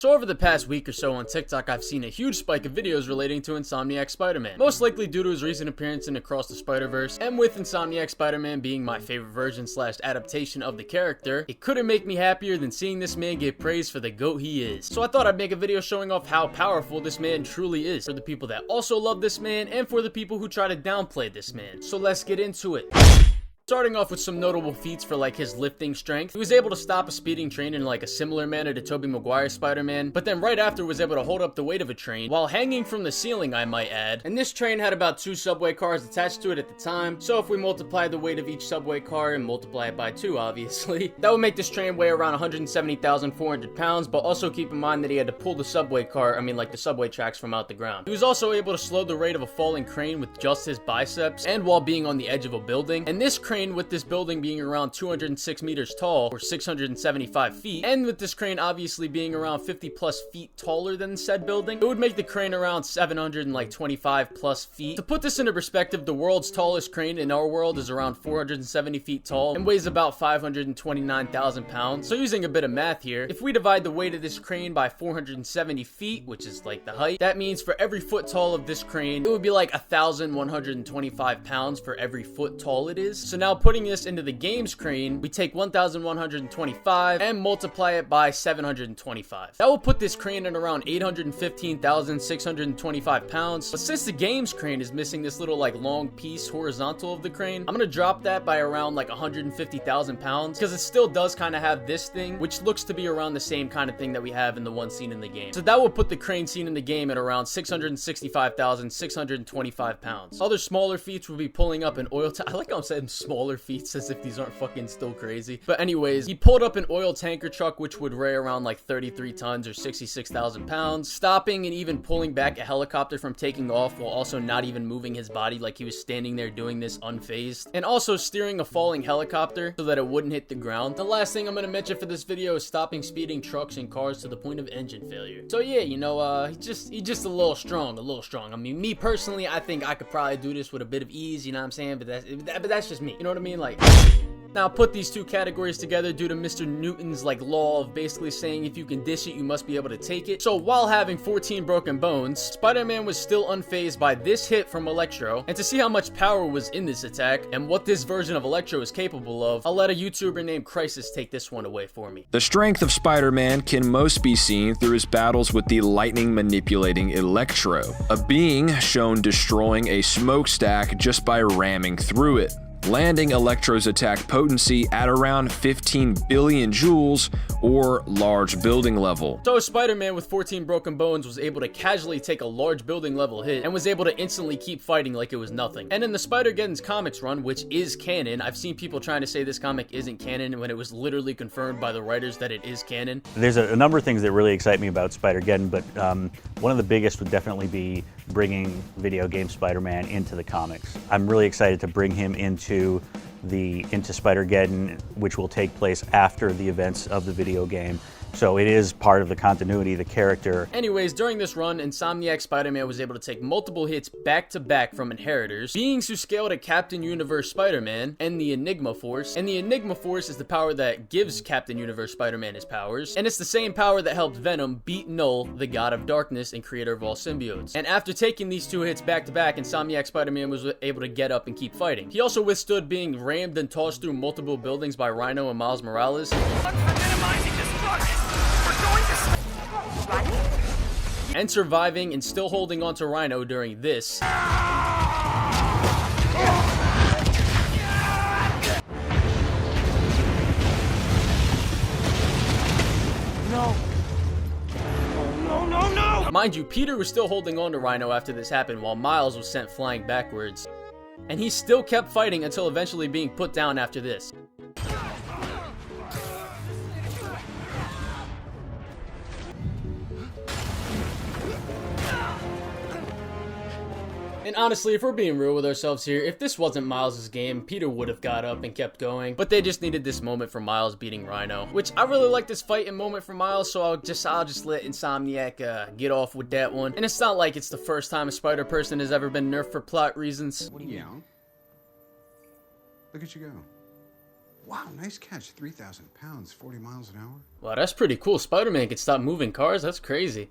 So over the past week or so on TikTok, I've seen a huge spike of videos relating to Insomniac Spider-Man, most likely due to his recent appearance in Across the Spider-Verse, and with Insomniac Spider-Man being my favorite version / adaptation of the character, it couldn't make me happier than seeing this man get praised for the GOAT he is. So I thought I'd make a video showing off how powerful this man truly is, for the people that also love this man, and for the people who try to downplay this man. So let's get into it. Starting off with some notable feats for like his lifting strength. He was able to stop a speeding train in like a similar manner to Tobey Maguire's Spider-Man, but then right after was able to hold up the weight of a train while hanging from the ceiling, I might add. And this train had about 2 subway cars attached to it at the time, so if we multiply the weight of each subway car and multiply it by 2 obviously, that would make this train weigh around 170,400 pounds, but also keep in mind that he had to pull the subway car, like the subway tracks from out the ground. He was also able to slow the rate of a falling crane with just his biceps and while being on the edge of a building, and this crane with this building being around 206 meters tall or 675 feet, and with this crane obviously being around 50 plus feet taller than said building, it would make the crane around 725 plus feet. To put this into perspective, the world's tallest crane in our world is around 470 feet tall and weighs about 529,000 pounds. So using a bit of math here, if we divide the weight of this crane by 470 feet, which is like the height, that means for every foot tall of this crane, it would be like 1,125 pounds for every foot tall it is. So now putting this into the game's crane, we take 1,125 and multiply it by 725. That will put this crane at around 815,625 pounds. But since the game's crane is missing this little like long piece horizontal of the crane, I'm gonna drop that by around like 150,000 pounds because it still does kind of have this thing, which looks to be around the same kind of thing that we have in the one scene in the game. So that will put the crane scene in the game at around 665,625 pounds. Other smaller feats will be pulling up an oil I like how I'm saying smaller feats as if these aren't fucking still crazy. But anyways, he pulled up an oil tanker truck which would weigh around like 33 tons or 66,000 pounds, stopping and even pulling back a helicopter from taking off while also not even moving his body, like he was standing there doing this unfazed, and also steering a falling helicopter so that it wouldn't hit the ground. The last thing I'm gonna mention for this video is stopping speeding trucks and cars to the point of engine failure. So yeah, you know, he's just a little strong, I mean, me personally, I think I could probably do this with a bit of ease, you know what I'm saying? But that's just me, you know what I mean? Like, now put these two categories together due to Mr. Newton's like law of basically saying if you can dish it, you must be able to take it. So while having 14 broken bones, Spider-Man was still unfazed by this hit from Electro. And to see how much power was in this attack and what this version of Electro is capable of, I'll let a YouTuber named Crisis take this one away for me. The strength of Spider-Man can most be seen through his battles with the lightning manipulating Electro, a being shown destroying a smokestack just by ramming through it, landing Electro's attack potency at around 15 billion joules or large building level. So Spider-Man with 14 broken bones was able to casually take a large building level hit and was able to instantly keep fighting like it was nothing. And in the Spider-Geddon's comics run, which is canon, I've seen people trying to say this comic isn't canon when it was literally confirmed by the writers that it is canon. There's a number of things that really excite me about Spider-Geddon, but one of the biggest would definitely be bringing video game Spider-Man into the comics. I'm really excited to bring him into Spider-Geddon, which will take place after the events of the video game. So it is part of the continuity, the character. Anyways, during this run, Insomniac Spider-Man was able to take multiple hits back-to-back from Inheritors, beings who scale to Captain Universe Spider-Man, and the Enigma Force. And the Enigma Force is the power that gives Captain Universe Spider-Man his powers, and it's the same power that helped Venom beat Null, the god of darkness and creator of all symbiotes. And after taking these 2 hits back-to-back, Insomniac Spider-Man was able to get up and keep fighting. He also withstood being rammed and tossed through multiple buildings by Rhino and Miles Morales. And surviving and still holding on to Rhino during this. No. No. Mind you, Peter was still holding on to Rhino after this happened while Miles was sent flying backwards. And he still kept fighting until eventually being put down after this. And honestly, if we're being real with ourselves here, if this wasn't Miles' game, Peter would have got up and kept going. But they just needed this moment for Miles beating Rhino, which I really like this fight and moment for Miles, so I'll just let Insomniac get off with that one. And it's not like it's the first time a Spider-Person has ever been nerfed for plot reasons. What do you mean? Look at you go. Wow, nice catch. 3,000 pounds, 40 miles an hour. Wow, that's pretty cool. Spider-Man can stop moving cars? That's crazy.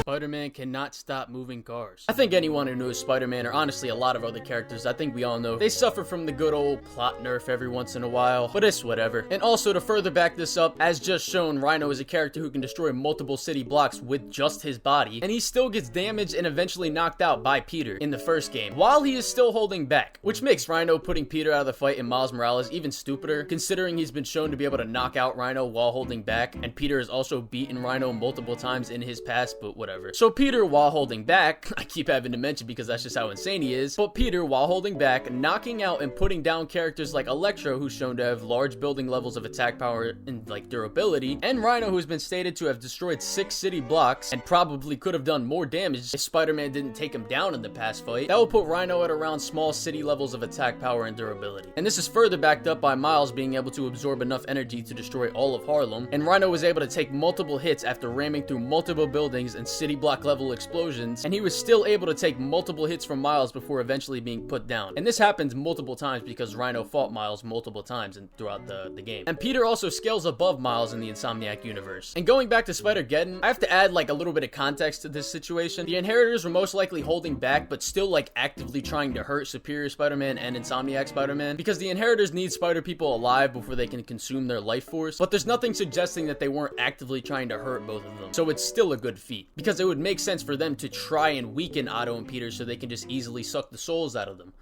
Spider-Man cannot stop moving cars. I think anyone who knows Spider-Man, or honestly a lot of other characters, I think we all know, they suffer from the good old plot nerf every once in a while, but it's whatever. And also, to further back this up, as just shown, Rhino is a character who can destroy multiple city blocks with just his body, and he still gets damaged and eventually knocked out by Peter in the first game, while he is still holding back, which makes Rhino putting Peter out of the fight in Miles Morales even stupider, considering he's been shown to be able to knock out Rhino while holding back, and Peter has also beaten Rhino multiple times in his past, but whatever. So Peter, while holding back, I keep having to mention because that's just how insane he is, but Peter, while holding back, knocking out and putting down characters like Electro, who's shown to have large building levels of attack power and like durability, and Rhino, who's been stated to have destroyed 6 city blocks and probably could have done more damage if Spider-Man didn't take him down in the past fight. That will put Rhino at around small city levels of attack power and durability. And this is further backed up by Miles being able to absorb enough energy to destroy all of Harlem, and Rhino was able to take multiple hits after ramming through multiple buildings and city block level explosions, and he was still able to take multiple hits from Miles before eventually being put down. And this happens multiple times because Rhino fought Miles multiple times throughout the game. And Peter also scales above Miles in the Insomniac universe. And going back to Spider-Geddon, I have to add like a little bit of context to this situation. The Inheritors were most likely holding back, but still like actively trying to hurt Superior Spider-Man and Insomniac Spider-Man, because the Inheritors need Spider-People alive before they can consume their life force, but there's nothing suggesting that they weren't actively trying to hurt both of them. So it's still a good feat, because it would make sense for them to try and weaken Otto and Peter so they can just easily suck the souls out of them.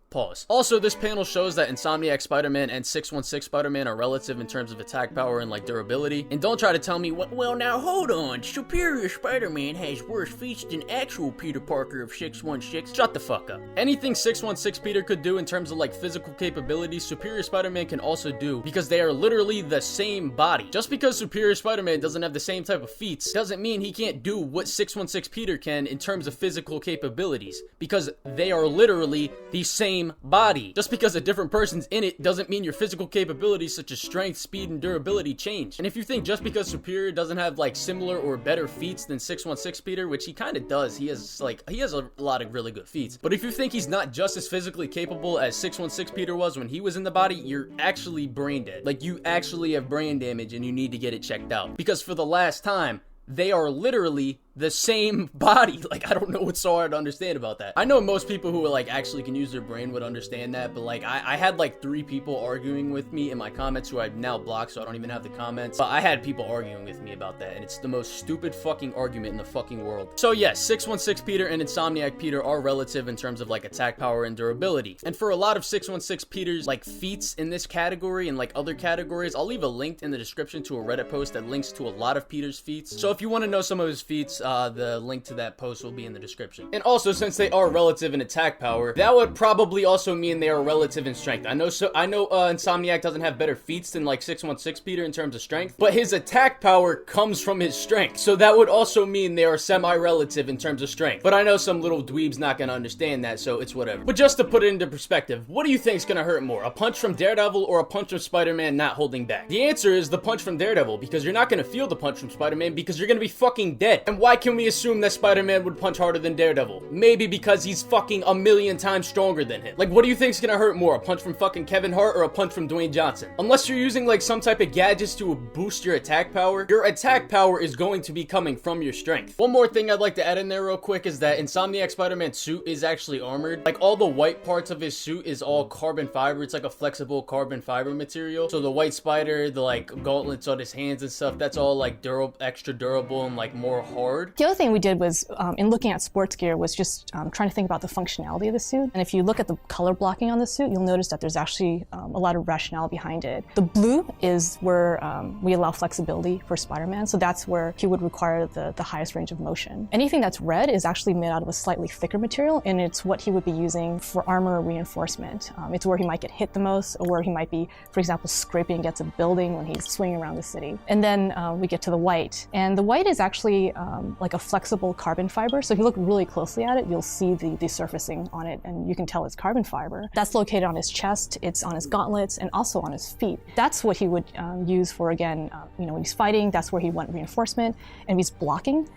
Pause. Also, this panel shows that Insomniac Spider-Man and 616 Spider-Man are relative in terms of attack power and like durability. And don't try to tell me, well now hold on, Superior Spider-Man has worse feats than actual Peter Parker of 616. Shut the fuck up. Anything 616 Peter could do in terms of like physical capabilities, Superior Spider-Man can also do, because they are literally the same body. Just because Superior Spider-Man doesn't have the same type of feats doesn't mean he can't do what 616 Peter can in terms of physical capabilities, because they are literally the same body. Just because a different person's in it doesn't mean your physical capabilities such as strength, speed, and durability change. And if you think just because Superior doesn't have like similar or better feats than 616 Peter, which he kind of does, he has a lot of really good feats, but if you think he's not just as physically capable as 616 Peter was when he was in the body, you're actually brain dead. Like, you actually have brain damage and you need to get it checked out, because for the last time, they are literally the same body. Like, I don't know what's so hard to understand about that. I know most people who like actually can use their brain would understand that, but like I had like 3 people arguing with me in my comments who I've now blocked, so I don't even have the comments, but I had people arguing with me about that, and it's the most stupid fucking argument in the fucking world. So yes, 616 Peter and Insomniac Peter are relative in terms of like attack power and durability, and for a lot of 616 Peter's like feats in this category and like other categories, I'll leave a link in the description to a Reddit post that links to a lot of Peter's feats. So if you want to know some of his feats, the link to that post will be in the description. And also, since they are relative in attack power, that would probably also mean they are relative in strength. I know Insomniac doesn't have better feats than like 616 Peter in terms of strength, but his attack power comes from his strength, so that would also mean they are semi-relative in terms of strength. But I know some little dweeb's not gonna understand that, so it's whatever. But just to put it into perspective, what do you think is gonna hurt more, a punch from Daredevil or a punch from Spider-Man not holding back? The answer is the punch from Daredevil, because you're not gonna feel the punch from Spider-Man because you're gonna be fucking dead. And why can we assume that Spider-Man would punch harder than Daredevil? Maybe because he's fucking a million times stronger than him. Like, what do you think's gonna hurt more, a punch from fucking Kevin Hart or a punch from Dwayne Johnson? Unless you're using like some type of gadgets to boost your attack power is going to be coming from your strength. One more thing I'd like to add in there real quick is that Insomniac Spider-Man's suit is actually armored. Like, all the white parts of his suit is all carbon fiber. It's like a flexible carbon fiber material. So the white spider, the like gauntlets on his hands and stuff, that's all like extra durable and like more hard. The other thing we did was, in looking at sports gear, was just trying to think about the functionality of the suit. And if you look at the color blocking on the suit, you'll notice that there's actually a lot of rationale behind it. The blue is where we allow flexibility for Spider-Man, so that's where he would require the highest range of motion. Anything that's red is actually made out of a slightly thicker material, and it's what he would be using for armor reinforcement. It's where he might get hit the most, or where he might be, for example, scraping against a building when he's swinging around the city. And then we get to the white. And the white is actually like a flexible carbon fiber. So if you look really closely at it, you'll see the surfacing on it, and you can tell it's carbon fiber. That's located on his chest, it's on his gauntlets, and also on his feet. That's what he would use for, again, when he's fighting, that's where he want reinforcement. And if he's blocking,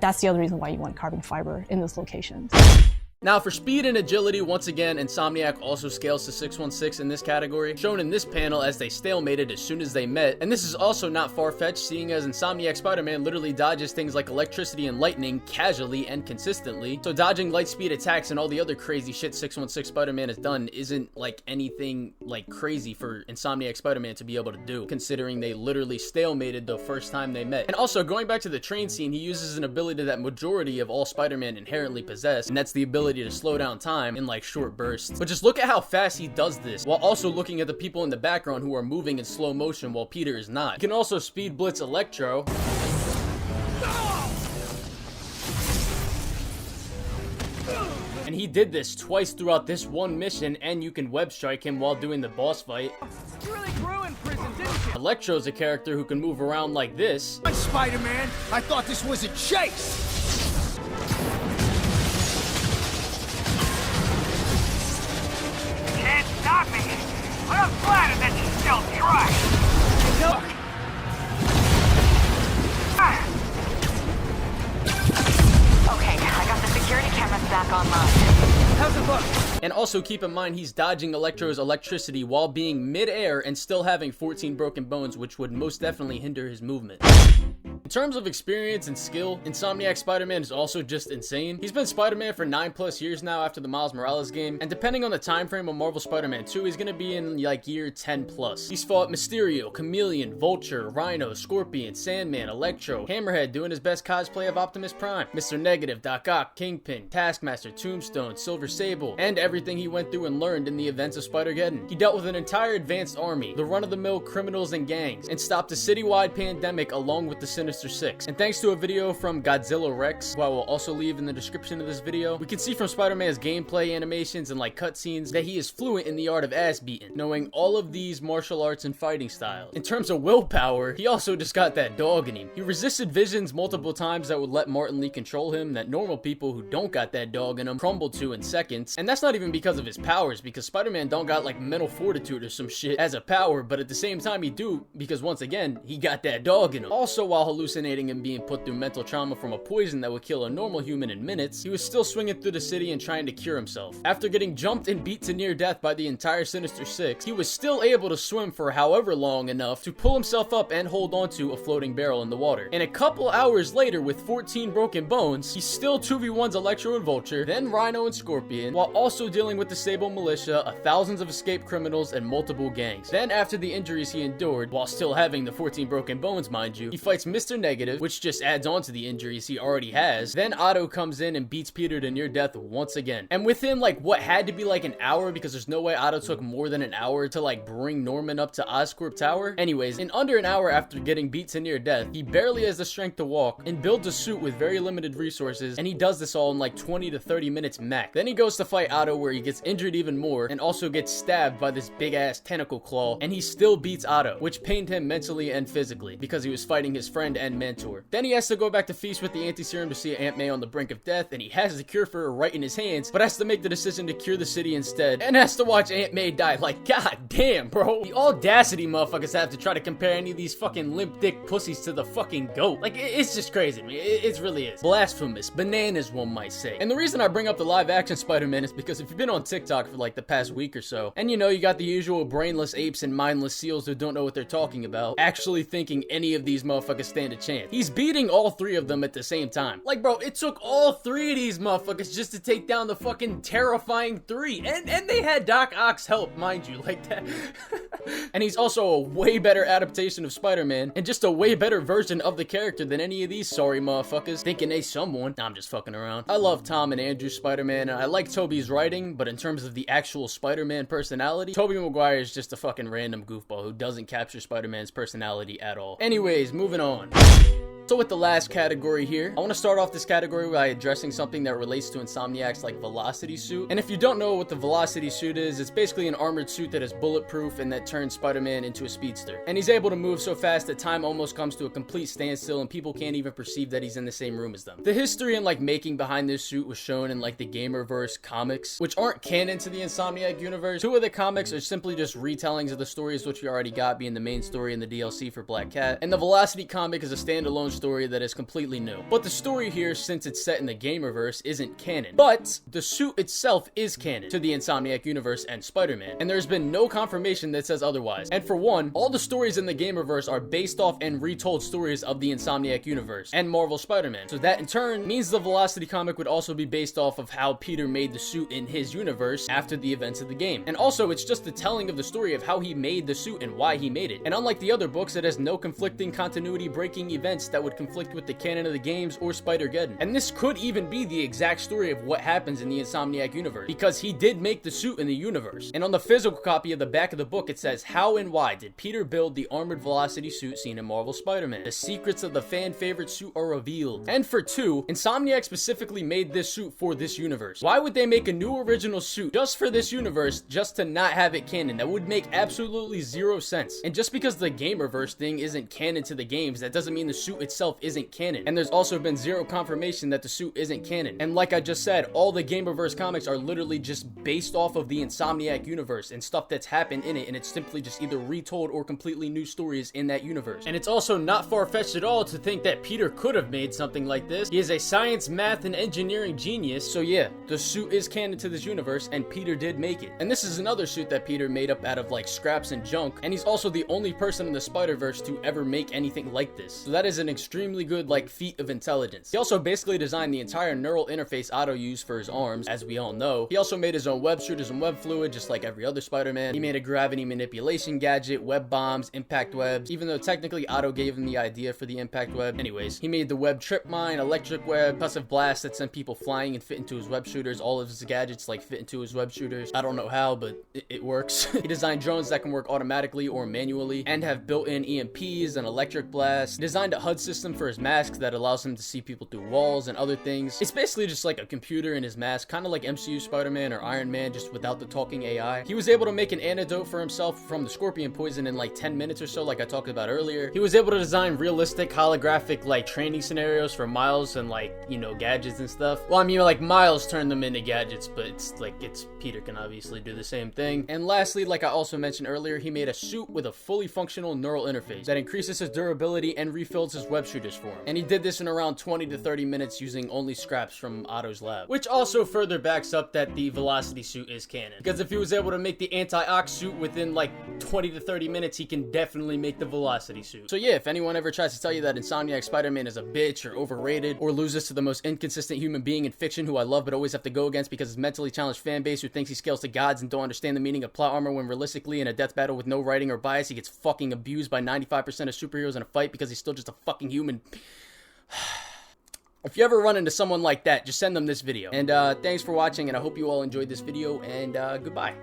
that's the other reason why you want carbon fiber in those locations. Now for speed and agility, once again, Insomniac also scales to 616 in this category, shown in this panel as they stalemated as soon as they met, and this is also not far-fetched, seeing as Insomniac Spider-Man literally dodges things like electricity and lightning casually and consistently, so dodging light speed attacks and all the other crazy shit 616 Spider-Man has done isn't like anything like crazy for Insomniac Spider-Man to be able to do, considering they literally stalemated the first time they met. And also, going back to the train scene, he uses an ability that majority of all Spider-Man inherently possess, and that's the ability to slow down time in like short bursts. But just look at how fast he does this, while also looking at the people in the background who are moving in slow motion while Peter is not. He can also speed blitz Electro. And he did this twice throughout this one mission, and you can web strike him while doing the boss fight. You really grew in prison, didn't you? Electro's a character who can move around like this. Spider-Man, I thought this was a chase! Can't stop me, but I'm flattered that you still try. Look. Okay, I got the security cameras back online. How's it look? And also keep in mind, he's dodging Electro's electricity while being mid-air and still having 14 broken bones, which would most definitely hinder his movement. In terms of experience and skill, Insomniac Spider-Man is also just insane. He's been Spider-Man for 9+ years now after the Miles Morales game, and depending on the time frame of Marvel Spider-Man 2, he's gonna be in like year 10+. He's fought Mysterio, Chameleon, Vulture, Rhino, Scorpion, Sandman, Electro, Hammerhead doing his best cosplay of Optimus Prime, Mr. Negative, Doc Ock, Kingpin, Taskmaster, Tombstone, Silver Sable, and everything he went through and learned in the events of Spider-Geddon. He dealt with an entire advanced army, the run-of-the-mill criminals and gangs, and stopped a citywide pandemic along with the Sinister Six. And thanks to a video from Godzilla Rex, who I will also leave in the description of this video, we can see from Spider-Man's gameplay animations and like cutscenes that he is fluent in the art of ass beating, knowing all of these martial arts and fighting styles. In terms of willpower, he also just got that dog in him. He resisted visions multiple times that would let Martin Lee control him, that normal people who don't got that dog in them crumble to in seconds. And that's not even because of his powers, because Spider-Man don't got like mental fortitude or some shit as a power, but at the same time he do, because once again, he got that dog in him. Also, while hallucinating and being put through mental trauma from a poison that would kill a normal human in minutes, he was still swinging through the city and trying to cure himself. After getting jumped and beat to near death by the entire Sinister Six, he was still able to swim for however long enough to pull himself up and hold onto a floating barrel in the water. And a couple hours later, with 14 broken bones, he still 2v1s Electro and Vulture, then Rhino and Scorpion, while also dealing with the Sable Militia, thousands of escaped criminals, and multiple gangs. Then after the injuries he endured, while still having the 14 broken bones mind you, he fights Mr. Negative, which just adds on to the injuries he already has. Then Otto comes in and beats Peter to near death once again. And within like what had to be like an hour, because there's no way Otto took more than an hour to like bring Norman up to Oscorp Tower. Anyways, in under an hour after getting beat to near death, he barely has the strength to walk and builds a suit with very limited resources, and he does this all in like 20 to 30 minutes max. Then he goes to fight Otto, where he gets injured even more and also gets stabbed by this big ass tentacle claw, and he still beats Otto, which pained him mentally and physically because he was fighting his friend and mentor. Then he has to go back to Feast with the anti-serum to see Aunt May on the brink of death, and he has the cure for her right in his hands, but has to make the decision to cure the city instead, and has to watch Aunt May die. Like, god damn, bro. The audacity motherfuckers have to try to compare any of these fucking limp dick pussies to the fucking goat. Like, it's just crazy to me. It really is. Blasphemous. Bananas, one might say. And the reason I bring up the live action Spider-Man is because if you've been on TikTok for like the past week or so, and you know you got the usual brainless apes and mindless seals who don't know what they're talking about, actually thinking any of these motherfuckers stand a chance. He's beating all three of them at the same time. Like, bro, it took all three of these motherfuckers just to take down the fucking terrifying three. And they had Doc Ock's help, mind you, like that. And he's also a way better adaptation of Spider-Man, and just a way better version of the character than any of these sorry motherfuckers thinking they someone. Nah, I'm just fucking around. I love Tom and Andrew's Spider-Man, and I like Tobey's writing, but in terms of the actual Spider-Man personality, Tobey Maguire is just a fucking random goofball who doesn't capture Spider-Man's personality at all. Anyways, moving on. So with the last category here, I want to start off this category by addressing something that relates to Insomniac's like velocity suit. And if you don't know what the velocity suit is, it's basically an armored suit that is bulletproof and that turns Spider-Man into a speedster. And he's able to move so fast that time almost comes to a complete standstill and people can't even perceive that he's in the same room as them. The history and like making behind this suit was shown in like the Gamerverse comics, which aren't canon to the Insomniac universe. Two of the comics are simply just retellings of the stories which we already got, being the main story and the DLC for Black Cat. And the Velocity comic is a standalone story that is completely new. But the story here, since it's set in the Gamerverse, isn't canon. But the suit itself is canon to the Insomniac universe and Spider-Man, and there's been no confirmation that says otherwise. And for one, all the stories in the Gamerverse are based off and retold stories of the Insomniac universe and Marvel Spider-Man. So that in turn means the Velocity comic would also be based off of how Peter made the suit in his universe after the events of the game. And also, it's just the telling of the story of how he made the suit and why he made it. And unlike the other books, it has no conflicting continuity breaking events that would conflict with the canon of the games or Spider-Geddon. And this could even be the exact story of what happens in the Insomniac universe, because he did make the suit in the universe. And on the physical copy of the back of the book, it says, how and why did Peter build the armored Velocity suit seen in Marvel Spider-Man? The secrets of the fan favorite suit are revealed. And for two, Insomniac specifically made this suit for this universe. Why would they make a new original suit just for this universe, just to not have it canon? That would make absolutely zero sense. And just because the Gamerverse thing isn't canon to the games, that doesn't mean the suit itself isn't canon. And there's also been zero confirmation that the suit isn't canon. And like I just said, all the Gamerverse comics are literally just based off of the Insomniac universe and stuff that's happened in it, and it's simply just either retold or completely new stories in that universe. And it's also not far-fetched at all to think that Peter could have made something like this. He is a science, math, and engineering genius, so yeah, the suit is canon to this universe, and Peter did make it. And this is another suit that Peter made up out of like scraps and junk, and he's also the only person in the Spider-Verse to ever make anything like this. So that is an extremely good like feat of intelligence. He also basically designed the entire neural interface Otto used for his arms, as we all know. He also made his own web shooters and web fluid, just like every other Spider-Man. He made a gravity manipulation gadget, web bombs, impact webs, even though technically Otto gave him the idea for the impact web. Anyways, he made the web trip mine, electric web, percussive blast that sent people flying and fit into his web shooters. All of his gadgets like fit into his web shooters. I don't know how, but it works. He designed drones that can work automatically or manually and have built-in EMPs and electric blasts. He designed a HUD system for his mask that allows him to see people through walls and other things. It's basically just like a computer in his mask, kind of like MCU Spider-Man or Iron Man, just without the talking AI. He was able to make an antidote for himself from the scorpion poison in like 10 minutes or so, like I talked about earlier. He was able to design realistic holographic like training scenarios for Miles and like, you know, gadgets and stuff. Well, I mean, like Miles turned them into gadgets, but it's Peter can obviously do the same thing. And lastly, like I also mentioned earlier, he made a suit with a fully functional neural interface that increases his durability and refills his web shooters for him. And he did this in around 20 to 30 minutes using only scraps from Otto's lab, which also further backs up that the Velocity suit is canon. Because if he was able to make the anti-ox suit within like 20 to 30 minutes, he can definitely make the Velocity suit. So yeah, if anyone ever tries to tell you that Insomniac Spider-Man is a bitch or overrated or loses to the most inconsistent human being in fiction who I love but always have to go against because his mentally challenged fan base who thinks he scales to gods and don't understand the meaning of plot armor when realistically in a death battle with no writing or bias he gets fucking abused by 95% of superheroes in a fight because he's still just a fucking human. If you ever run into someone like that, just send them this video. And thanks for watching, and I hope you all enjoyed this video, and goodbye.